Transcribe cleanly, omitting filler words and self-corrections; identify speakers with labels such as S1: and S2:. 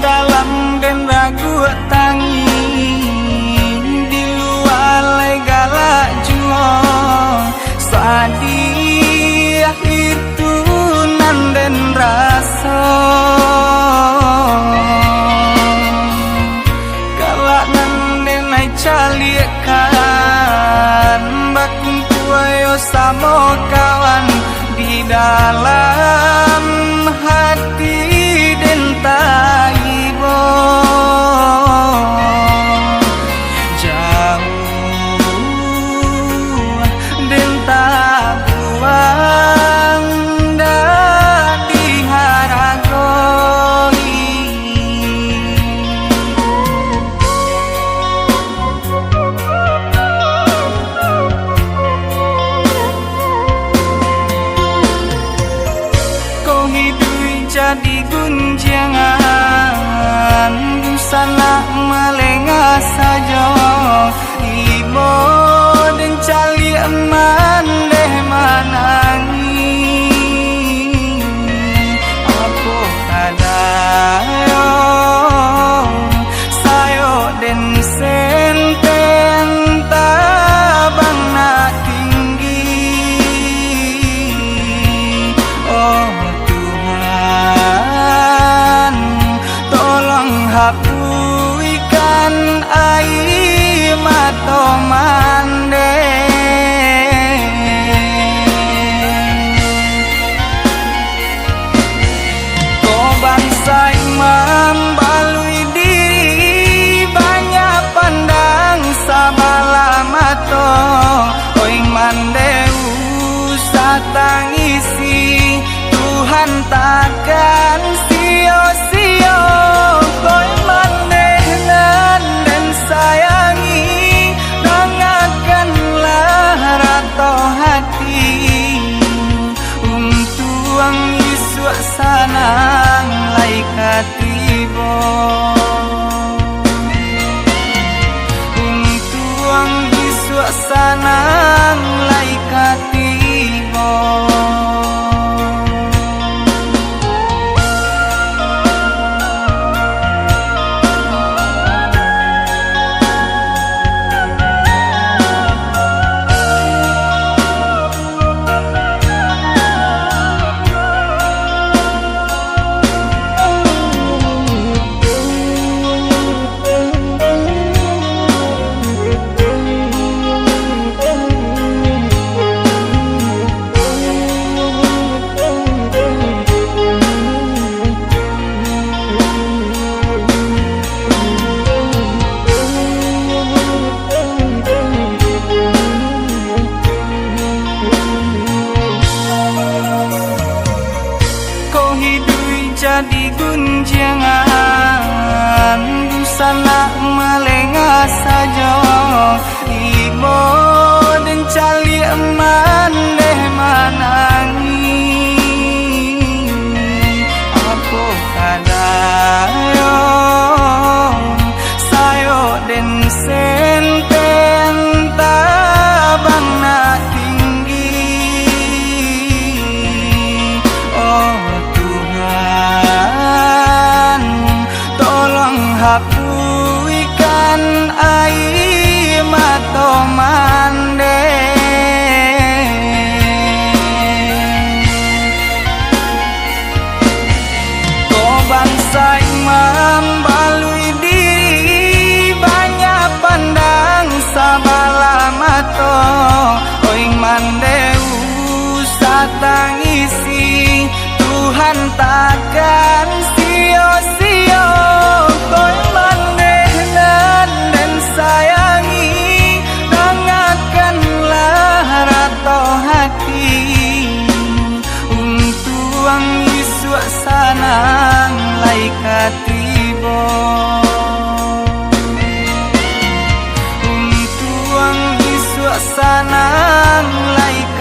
S1: dalam dan ragu tangi di luar galak juo sadiah itu nan dan rasa galak nan dan ai caliakan bakumpu ayo sama kawan di dalam hati dan taibo jauh dan tak buang dan diharagoi kau hidup jadi gunjangan busana melengah saja ibo dan cali eman deh manangi aku kadayo sayo den senten tabang na tinggi oh hapuikan air mata mande kau bangsa imam balui diri banyak pandang sabala mato oi mande usah tangisi Tuhan takkan sia-sia kau mandenan dan sayangi dengarkanlah rato hati untuk Yesus sanang laikat tiba untuk Yesus sanang laikat tiba jadi gunjangan busana melengah saja ibo dan cali eman deh manangi aku kadayo sayo den senten tabang na tinggi oh hapuikan air mata mande kau bangsa imam balui diri banyak pandang sabala mato oi mande usah tangisi Tuhan takkan sia-sia kau mandenan dan sayangi dengarkanlah rato hati untuk Yesus sanang laikat tiba untuk Yesus sanang laikat